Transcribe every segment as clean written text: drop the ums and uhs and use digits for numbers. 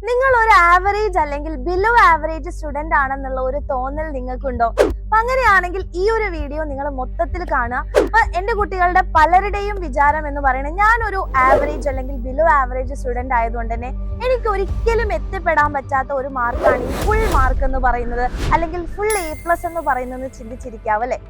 നിങ്ങൾ ഒരു ആവറേജ് അല്ലെങ്കിൽ ബിലോ ആവറേജ് സ്റ്റുഡന്റ് ആണെന്നുള്ള ഒരു തോന്നൽ നിങ്ങൾക്കുണ്ടോ? അപ്പൊ അങ്ങനെയാണെങ്കിൽ ഈ ഒരു വീഡിയോ നിങ്ങൾ മൊത്തത്തിൽ കാണുക. അപ്പൊ എന്റെ കുട്ടികളുടെ പലരുടെയും വിചാരം എന്ന് പറയുന്നത് ഞാനൊരു ആവറേജ് അല്ലെങ്കിൽ ബിലോ ആവറേജ് സ്റ്റുഡന്റ് ആയതുകൊണ്ട് തന്നെ എനിക്ക് ഒരിക്കലും എത്തിപ്പെടാൻ പറ്റാത്ത ഒരു മാർക്കാണ് ഈ ഫുൾ മാർക്ക് എന്ന് പറയുന്നത്, അല്ലെങ്കിൽ ഫുൾ A+ എന്ന് പറയുന്നത് ചിന്തിച്ചിരിക്കാവും അല്ലെ?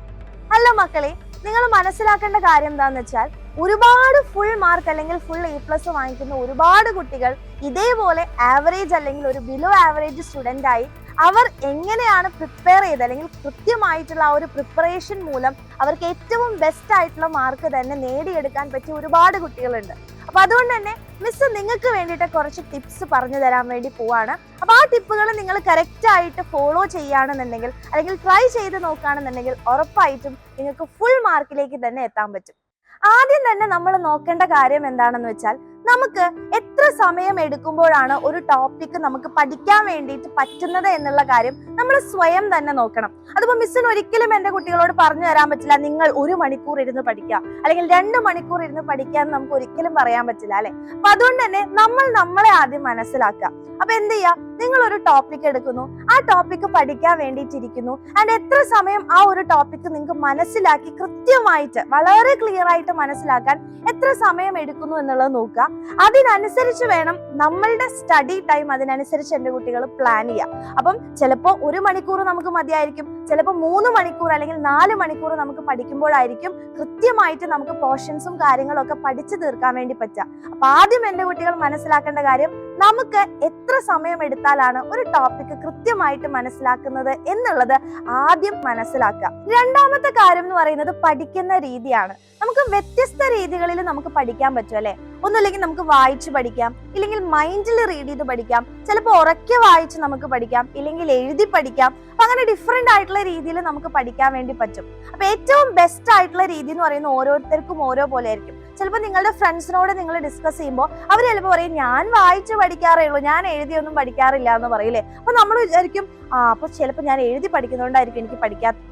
അല്ല മക്കളെ, നിങ്ങൾ മനസ്സിലാക്കേണ്ട കാര്യം എന്താന്ന് വെച്ചാൽ ഒരുപാട് ഫുൾ മാർക്ക് അല്ലെങ്കിൽ ഫുൾ A+ വാങ്ങിക്കുന്ന ഒരുപാട് കുട്ടികൾ ഇതേപോലെ ആവറേജ് അല്ലെങ്കിൽ ഒരു ബിലോ ആവറേജ് സ്റ്റുഡന്റ് ആയി അവർ എങ്ങനെയാണ് പ്രിപ്പയർ ചെയ്ത് അല്ലെങ്കിൽ കൃത്യമായിട്ടുള്ള ആ ഒരു പ്രിപ്പറേഷൻ മൂലം അവർക്ക് ഏറ്റവും ബെസ്റ്റ് ആയിട്ടുള്ള മാർക്ക് തന്നെ നേടിയെടുക്കാൻ പറ്റിയ ഒരുപാട് കുട്ടികളുണ്ട്. അപ്പൊ അതുകൊണ്ട് തന്നെ മിസ് നിങ്ങൾക്ക് വേണ്ടിയിട്ട് കുറച്ച് ടിപ്സ് പറഞ്ഞു തരാൻ വേണ്ടി പോവാണ്. അപ്പൊ ആ ടിപ്പുകൾ നിങ്ങൾ കറക്റ്റ് ആയിട്ട് ഫോളോ ചെയ്യുകയാണെന്നുണ്ടെങ്കിൽ അല്ലെങ്കിൽ ട്രൈ ചെയ്ത് നോക്കുകയാണെന്നുണ്ടെങ്കിൽ ഉറപ്പായിട്ടും നിങ്ങൾക്ക് ഫുൾ മാർക്കിലേക്ക് തന്നെ എത്താൻ പറ്റും. ആദ്യം തന്നെ നമ്മൾ നോക്കേണ്ട കാര്യം എന്താണെന്ന് വെച്ചാൽ നമുക്ക് എത്ര സമയം എടുക്കുമ്പോഴാണ് ഒരു ടോപ്പിക് നമുക്ക് പഠിക്കാൻ വേണ്ടിയിട്ട് പറ്റുന്നത് എന്നുള്ള കാര്യം നമ്മൾ സ്വയം തന്നെ നോക്കണം. അതിപ്പോ മിസ്സിന് ഒരിക്കലും എന്റെ കുട്ടികളോട് പറഞ്ഞു തരാൻ പറ്റില്ല നിങ്ങൾ 1 മണിക്കൂർ ഇരുന്ന് പഠിക്കുക അല്ലെങ്കിൽ 2 മണിക്കൂർ ഇരുന്ന് പഠിക്കുക എന്ന് നമുക്ക് ഒരിക്കലും പറയാൻ പറ്റില്ല അല്ലെ? അപ്പൊ അതുകൊണ്ട് തന്നെ നമ്മൾ നമ്മളെ ആദ്യം മനസ്സിലാക്കുക. അപ്പൊ എന്ത് ചെയ്യാ, നിങ്ങൾ ഒരു ടോപ്പിക് എടുക്കുന്നു, ആ ടോപ്പിക് പഠിക്കാൻ വേണ്ടിയിട്ടിരിക്കുന്നു, ആൻഡ് എത്ര സമയം ആ ഒരു ടോപ്പിക് നിങ്ങൾക്ക് മനസ്സിലാക്കി കൃത്യമായിട്ട് വളരെ ക്ലിയർ ആയിട്ട് മനസ്സിലാക്കാൻ എത്ര സമയം എടുക്കുന്നു എന്നുള്ളത് നോക്കുക. അതിനനുസരിച്ച് വേണം നമ്മളുടെ സ്റ്റഡി ടൈം അതിനനുസരിച്ച് എന്റെ കുട്ടികൾ പ്ലാൻ ചെയ്യുക. അപ്പം ചിലപ്പോൾ 1 മണിക്കൂർ നമുക്ക് മതിയായിരിക്കും, ചിലപ്പോൾ 3 മണിക്കൂർ അല്ലെങ്കിൽ 4 മണിക്കൂർ നമുക്ക് പഠിക്കുമ്പോഴായിരിക്കും കൃത്യമായിട്ട് നമുക്ക് പോർഷൻസും കാര്യങ്ങളും ഒക്കെ പഠിച്ചു തീർക്കാൻ വേണ്ടി പറ്റുക. അപ്പൊ ആദ്യം എന്റെ കുട്ടികൾ മനസ്സിലാക്കേണ്ട കാര്യം, നമുക്ക് എത്ര സമയം എടുത്താലാണ് ഒരു ടോപ്പിക് കൃത്യമായിട്ട് മനസ്സിലാക്കുന്നത് എന്നുള്ളത് ആദ്യം മനസ്സിലാക്കുക. രണ്ടാമത്തെ കാര്യം എന്ന് പറയുന്നത് പഠിക്കുന്ന രീതിയാണ്. നമുക്ക് വ്യത്യസ്ത രീതികളിൽ നമുക്ക് പഠിക്കാൻ പറ്റും അല്ലെ? ഒന്നുമില്ലെങ്കിൽ നമുക്ക് വായിച്ച് പഠിക്കാം, ഇല്ലെങ്കിൽ മൈൻഡിൽ റീഡ് ചെയ്ത് പഠിക്കാം, ചിലപ്പോൾ ഉറക്കെ വായിച്ച് നമുക്ക് പഠിക്കാം, ഇല്ലെങ്കിൽ എഴുതി പഠിക്കാം. അങ്ങനെ ഡിഫറെന്റ് ആയിട്ടുള്ള രീതിയിൽ നമുക്ക് പഠിക്കാൻ വേണ്ടി പറ്റും. അപ്പൊ ഏറ്റവും ബെസ്റ്റ് ആയിട്ടുള്ള രീതി എന്ന് പറയുന്നത് ഓരോരുത്തർക്കും ഓരോ പോലെ ആയിരിക്കും. ചിലപ്പോൾ നിങ്ങളുടെ ഫ്രണ്ട്സിനോട് നിങ്ങൾ ഡിസ്കസ് ചെയ്യുമ്പോൾ അവർ ചിലപ്പോൾ പറയും ഞാൻ വായിച്ച് പഠിക്കാറേ ഉള്ളൂ, ഞാൻ എഴുതിയൊന്നും പഠിക്കാറില്ല എന്ന് പറയില്ലേ. അപ്പൊ നമ്മൾ വിചാരിക്കും അപ്പൊ ചിലപ്പോൾ ഞാൻ എഴുതി പഠിക്കുന്നതുകൊണ്ടായിരിക്കും എനിക്ക്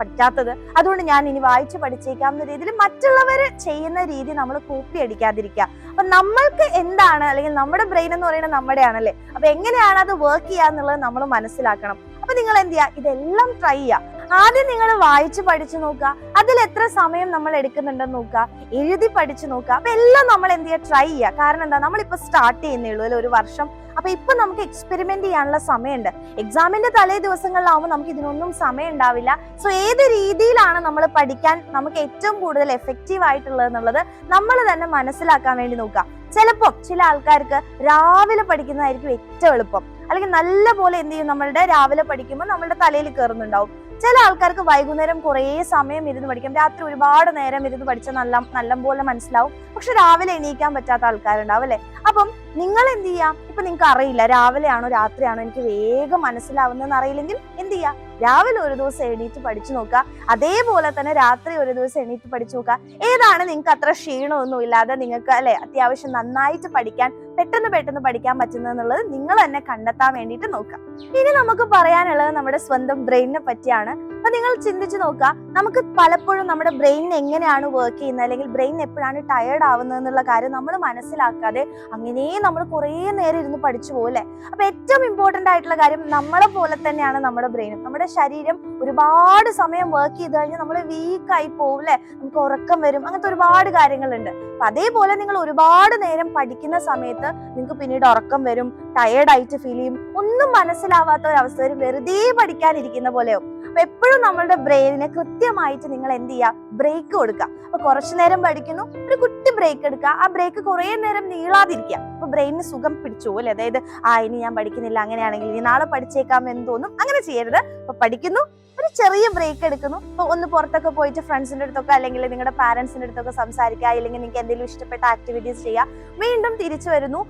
പറ്റാത്തത്, അതുകൊണ്ട് ഞാൻ ഇനി വായിച്ച് പഠിച്ചേക്കാം എന്ന രീതിയിൽ മറ്റുള്ളവർ ചെയ്യുന്ന രീതി നമ്മൾ കോപ്പി അടിക്കാതിരിക്കുക. അപ്പൊ നമ്മൾക്ക് എന്താണ് അല്ലെങ്കിൽ നമ്മുടെ ബ്രെയിൻ എന്ന് പറയുന്നത് നമ്മുടെയാണല്ലേ, അപ്പൊ എങ്ങനെയാണ് അത് വർക്ക് ചെയ്യാന്നുള്ളത് നമ്മൾ മനസ്സിലാക്കണം. അപ്പൊ നിങ്ങൾ എന്ത് ചെയ്യുക, ഇതെല്ലാം ട്രൈ ചെയ്യുക. ആദ്യം നിങ്ങൾ വായിച്ച് പഠിച്ചു നോക്കുക, അതിൽ എത്ര സമയം നമ്മൾ എടുക്കുന്നുണ്ടെന്ന് നോക്കുക, എഴുതി പഠിച്ചു നോക്കുക. അപ്പൊ എല്ലാം നമ്മൾ എന്ത് ചെയ്യുക, ട്രൈ ചെയ്യുക. കാരണം എന്താ, നമ്മളിപ്പോ സ്റ്റാർട്ട് ചെയ്യുന്നേ ഉള്ളൂ അല്ലെ, 1 വർഷം. അപ്പൊ ഇപ്പൊ നമുക്ക് എക്സ്പെരിമെന്റ് ചെയ്യാനുള്ള സമയമുണ്ട്. എക്സാമിന്റെ തലേ ദിവസങ്ങളിലാവുമ്പോൾ നമുക്ക് ഇതിനൊന്നും സമയം ഉണ്ടാവില്ല. സോ ഏത് രീതിയിലാണ് നമ്മൾ പഠിക്കാൻ നമുക്ക് ഏറ്റവും കൂടുതൽ എഫക്റ്റീവ് ആയിട്ടുള്ളത് എന്നുള്ളത് നമ്മൾ തന്നെ മനസ്സിലാക്കാൻ വേണ്ടി നോക്കുക. ചിലപ്പം ചില ആൾക്കാർക്ക് രാവിലെ പഠിക്കുന്നതായിരിക്കും ഏറ്റവും എളുപ്പം, അല്ലെങ്കിൽ നല്ല പോലെ എന്ത് ചെയ്യും, നമ്മളുടെ രാവിലെ പഠിക്കുമ്പോൾ നമ്മളുടെ തലയിൽ കയറുന്നുണ്ടാവും. ചില ആൾക്കാർക്ക് വൈകുന്നേരം കുറേ സമയം ഇരുന്ന് പഠിക്കാം, രാത്രി ഒരുപാട് നേരം ഇരുന്ന് പഠിച്ചാൽ നല്ല പോലെ മനസ്സിലാവും. പക്ഷെ രാവിലെ എണീക്കാൻ പറ്റാത്ത ആൾക്കാരുണ്ടാവും അല്ലെ? അപ്പം നിങ്ങൾ എന്ത് ചെയ്യാം, ഇപ്പൊ നിങ്ങൾക്ക് അറിയില്ല രാവിലെയാണോ രാത്രിയാണോ എനിക്ക് വേഗം മനസ്സിലാവുന്നതെന്ന് അറിയില്ലെങ്കിൽ എന്ത് ചെയ്യാം, രാവിലെ ഒരു ദിവസം എണീറ്റ് പഠിച്ചു നോക്കുക, അതേപോലെ തന്നെ രാത്രി ഒരു ദിവസം എണീറ്റ് പഠിച്ചു നോക്കുക. ഏതാണ് നിങ്ങൾക്ക് അത്ര ക്ഷീണമൊന്നും ഇല്ലാതെ നിങ്ങൾക്ക് അല്ലെ അത്യാവശ്യം നന്നായിട്ട് പഠിക്കാൻ പെട്ടെന്ന് പഠിക്കാൻ പറ്റുന്നതെന്നുള്ളത് നിങ്ങൾ തന്നെ കണ്ടെത്താൻ വേണ്ടിയിട്ട് നോക്കുക. ഇനി നമുക്ക് പറയാനുള്ളത് നമ്മുടെ സ്വന്തം ബ്രെയിനിനെ പറ്റിയാണ്. അപ്പൊ നിങ്ങൾ ചിന്തിച്ചു നോക്കുക, നമുക്ക് പലപ്പോഴും നമ്മുടെ ബ്രെയിൻ എങ്ങനെയാണ് വർക്ക് ചെയ്യുന്നത് അല്ലെങ്കിൽ ബ്രെയിൻ എപ്പോഴാണ് ടയേർഡ് ആവുന്നത് എന്നുള്ള കാര്യം നമ്മൾ മനസ്സിലാക്കാതെ അങ്ങനെ നമ്മൾ കുറേ നേരം ഇരുന്ന് പഠിച്ചു പോകും അല്ലെ? അപ്പൊ ഏറ്റവും ഇമ്പോർട്ടന്റ് ആയിട്ടുള്ള കാര്യം, നമ്മളെ പോലെ തന്നെയാണ് നമ്മുടെ ബ്രെയിനും. നമ്മുടെ ശരീരം ഒരുപാട് സമയം വർക്ക് ചെയ്ത് കഴിഞ്ഞാൽ നമ്മൾ വീക്കായി പോകും അല്ലെ, നമുക്ക് ഉറക്കം വരും, അങ്ങനത്തെ ഒരുപാട് കാര്യങ്ങളുണ്ട്. അപ്പൊ അതേപോലെ നിങ്ങൾ ഒരുപാട് നേരം പഠിക്കുന്ന സമയത്ത് നിങ്ങൾക്ക് പിന്നീട് ഉറക്കം വരും, ടയേർഡ് ആയിട്ട് ഫീൽ ചെയ്യും, ഒന്നും മനസ്സിലാവാത്ത ഒരു അവസ്ഥ വരും, വെറുതെ പഠിക്കാനിരിക്കുന്ന പോലെയാവും. അപ്പൊ എപ്പോഴും നമ്മളുടെ ബ്രെയിനിന് കൃത്യമായിട്ട് നിങ്ങൾ എന്ത് ചെയ്യുക, ബ്രേക്ക് കൊടുക്കുക. അപ്പൊ കുറച്ചു നേരം പഠിക്കുന്നു, ഒരു കുട്ടി ബ്രേക്ക് എടുക്കുക, ആ ബ്രേക്ക് കുറെ നേരം നീളാതിരിക്കുക. അപ്പൊ ബ്രെയിനിന് സുഖം പിടിച്ചു അല്ലെ, അതായത് ഇനി ഞാൻ പഠിക്കുന്നില്ല, അങ്ങനെയാണെങ്കിൽ ഇനി നാളെ പഠിച്ചേക്കാം എന്ന് തോന്നും. അങ്ങനെ ചെയ്യരുത്. അപ്പൊ പഠിക്കുന്നു, ഒരു ചെറിയ ബ്രേക്ക് എടുക്കുന്നു, അപ്പൊ ഒന്ന് പുറത്തൊക്കെ പോയിട്ട് ഫ്രണ്ട്സിന്റെ അടുത്തൊക്കെ അല്ലെങ്കിൽ നിങ്ങളുടെ പാരന്റ്സിന്റെ അടുത്തൊക്കെ സംസാരിക്കുക, അല്ലെങ്കിൽ നിങ്ങൾക്ക് എന്തെങ്കിലും ഇഷ്ടപ്പെട്ട ആക്ടിവിറ്റീസ് ചെയ്യുക, വീണ്ടും തിരിച്ചു വരുന്നു,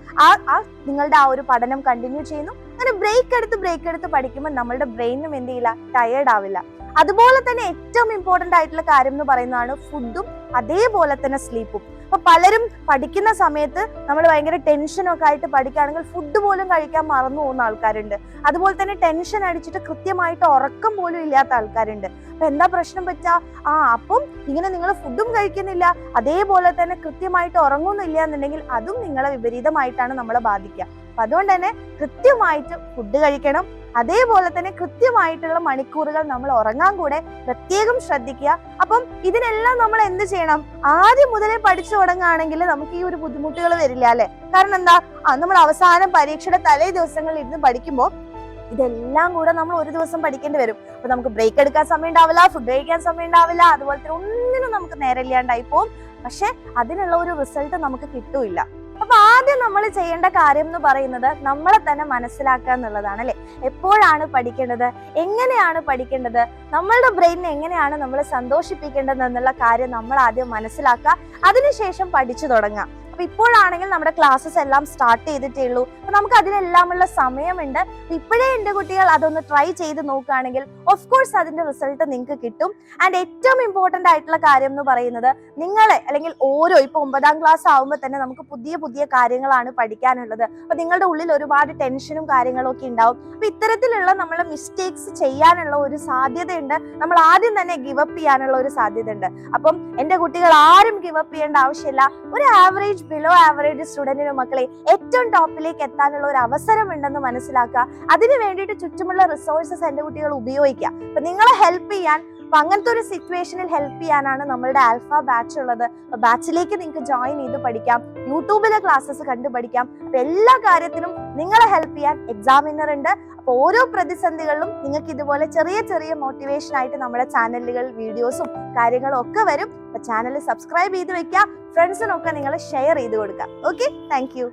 നിങ്ങളുടെ ആ ഒരു പഠനം കണ്ടിന്യൂ ചെയ്യുന്നു. അങ്ങനെ ബ്രേക്ക് എടുത്ത് പഠിക്കുമ്പോൾ നമ്മളുടെ ബ്രെയിനും എന്ത് ചെയ്യില്ല, ടയേർഡ് ആവില്ല. അതുപോലെ തന്നെ ഏറ്റവും ഇമ്പോർട്ടന്റ് ആയിട്ടുള്ള കാര്യം എന്ന് പറയുന്നതാണ് ഫുഡും അതേപോലെ തന്നെ സ്ലീപ്പും. അപ്പൊ പലരും പഠിക്കുന്ന സമയത്ത് നമ്മൾ ഭയങ്കര ടെൻഷനൊക്കെ ആയിട്ട് പഠിക്കുകയാണെങ്കിൽ ഫുഡ് പോലും കഴിക്കാൻ മറന്നു പോകുന്ന ആൾക്കാരുണ്ട്. അതുപോലെ തന്നെ ടെൻഷൻ അടിച്ചിട്ട് കൃത്യമായിട്ട് ഉറക്കം പോലും ഇല്ലാത്ത ആൾക്കാരുണ്ട്. അപ്പൊ എന്താ പ്രശ്നം പറ്റുക, അപ്പം ഇങ്ങനെ നിങ്ങൾ ഫുഡും കഴിക്കുന്നില്ല, അതേപോലെ തന്നെ കൃത്യമായിട്ട് ഉറങ്ങുന്നില്ല എന്നുണ്ടെങ്കിൽ അതും നിങ്ങളെ വിപരീതമായിട്ടാണ് നമ്മളെ ബാധിക്കുക. അപ്പൊ അതുകൊണ്ട് തന്നെ കൃത്യമായിട്ട് ഫുഡ് കഴിക്കണം. അതേപോലെ തന്നെ കൃത്യമായിട്ടുള്ള മണിക്കൂറുകൾ നമ്മൾ ഉറങ്ങാൻ കൂടെ പ്രത്യേകം ശ്രദ്ധിക്കുക. അപ്പം ഇതിനെല്ലാം നമ്മൾ എന്ത് ചെയ്യണം? ആദ്യം മുതലേ പഠിച്ചു തുടങ്ങുകയാണെങ്കിൽ നമുക്ക് ഈ ഒരു ബുദ്ധിമുട്ടുകൾ വരില്ല അല്ലെ? കാരണം എന്താ, നമ്മൾ അവസാനം പരീക്ഷയുടെ തലേ ദിവസങ്ങളിൽ ഇരുന്ന് പഠിക്കുമ്പോൾ ഇതെല്ലാം കൂടെ നമ്മൾ ഒരു ദിവസം പഠിക്കേണ്ടി വരും. അപ്പൊ നമുക്ക് ബ്രേക്ക് എടുക്കാൻ സമയം ഉണ്ടാവില്ല, ഫുഡ് കഴിക്കാൻ സമയം ഉണ്ടാവില്ല, അതുപോലെ തന്നെ ഒന്നിനും നമുക്ക് നേരമില്ലാണ്ടായി പോകും. പക്ഷെ അതിനുള്ള ഒരു റിസൾട്ട് നമുക്ക് കിട്ടൂല. അപ്പൊ ആദ്യം നമ്മൾ ചെയ്യേണ്ട കാര്യം എന്ന് പറയുന്നത് നമ്മളെ തന്നെ മനസ്സിലാക്കുക എന്നുള്ളതാണ് അല്ലെ? എപ്പോഴാണ് പഠിക്കേണ്ടത്, എങ്ങനെയാണ് പഠിക്കേണ്ടത്, നമ്മളുടെ ബ്രെയിനിനെ എങ്ങനെയാണ് നമ്മൾ സന്തോഷിപ്പിക്കേണ്ടത് എന്നുള്ള കാര്യം നമ്മൾ ആദ്യം മനസ്സിലാക്കുക. അതിനുശേഷം പഠിച്ചു തുടങ്ങുക. അപ്പൊ ഇപ്പോഴാണെങ്കിൽ നമ്മുടെ ക്ലാസ്സസ് എല്ലാം സ്റ്റാർട്ട് ചെയ്തിട്ടേ ഉള്ളൂ. അപ്പൊ നമുക്ക് അതിനെല്ലാമുള്ള സമയമുണ്ട്. ഇപ്പോഴേ എന്റെ കുട്ടികൾ അതൊന്ന് ട്രൈ ചെയ്ത് നോക്കുകയാണെങ്കിൽ ഓഫ് കോഴ്സ് അതിന്റെ റിസൾട്ട് നിങ്ങൾക്ക് കിട്ടും. ആൻഡ് ഏറ്റവും ഇമ്പോർട്ടന്റ് ആയിട്ടുള്ള കാര്യം എന്ന് പറയുന്നത് നിങ്ങളെ അല്ലെങ്കിൽ ഓരോ ഇപ്പൊ 9ാം ക്ലാസ് ആവുമ്പോൾ തന്നെ നമുക്ക് പുതിയ പുതിയ കാര്യങ്ങളാണ് പഠിക്കാനുള്ളത്. അപ്പൊ നിങ്ങളുടെ ഉള്ളിൽ ഒരുപാട് ടെൻഷനും കാര്യങ്ങളും ഒക്കെ ഉണ്ടാവും. അപ്പൊ ഇത്തരത്തിലുള്ള നമ്മളെ മിസ്റ്റേക്സ് ചെയ്യാനുള്ള ഒരു സാധ്യതയുണ്ട്. നമ്മൾ ആദ്യം തന്നെ ഗിവ് അപ്പ് ചെയ്യാനുള്ള ഒരു സാധ്യത ഉണ്ട്. അപ്പം എന്റെ കുട്ടികൾ ആരും ഗിവ് അപ്പ് ചെയ്യേണ്ട ആവശ്യമില്ല. ഒരു ആവറേജ് ബിലോ ആവറേജ് സ്റ്റുഡന്റിനും മക്കളെ ഏറ്റവും ടോപ്പിലേക്ക് എത്താനുള്ള ഒരു അവസരം ഉണ്ടെന്ന് മനസ്സിലാക്കുക. അതിന് വേണ്ടിയിട്ട് ചുറ്റുമുള്ള റിസോഴ്സസ് എന്റെ കുട്ടികൾ ഉപയോഗിക്കുക. അപ്പൊ നിങ്ങളെ ഹെൽപ്പ് ചെയ്യാൻ, അപ്പൊ അങ്ങനത്തെ ഒരു സിറ്റുവേഷനിൽ ഹെൽപ്പ് ചെയ്യാനാണ് നമ്മളുടെ ആൽഫ ബാച്ച് ഉള്ളത്. അപ്പൊ ബാച്ചിലേക്ക് നിങ്ങൾക്ക് ജോയിൻ ചെയ്ത് പഠിക്കാം, യൂട്യൂബിലെ ക്ലാസ്സസ് കണ്ടു പഠിക്കാം. അപ്പൊ എല്ലാ കാര്യത്തിനും നിങ്ങളെ ഹെൽപ്പ് ചെയ്യാൻ എക്സാമിനർ ഉണ്ട്. അപ്പൊ ഓരോ പ്രതിസന്ധികളിലും നിങ്ങൾക്ക് ഇതുപോലെ ചെറിയ ചെറിയ മോട്ടിവേഷൻ ആയിട്ട് നമ്മുടെ ചാനലുകൾ വീഡിയോസും കാര്യങ്ങളും ഒക്കെ വരും. അപ്പൊ ചാനൽ സബ്സ്ക്രൈബ് ചെയ്ത് വെക്കുക, ഫ്രണ്ട്സിനൊക്കെ നിങ്ങൾ ഷെയർ ചെയ്ത് കൊടുക്കുക. Okay, thank you.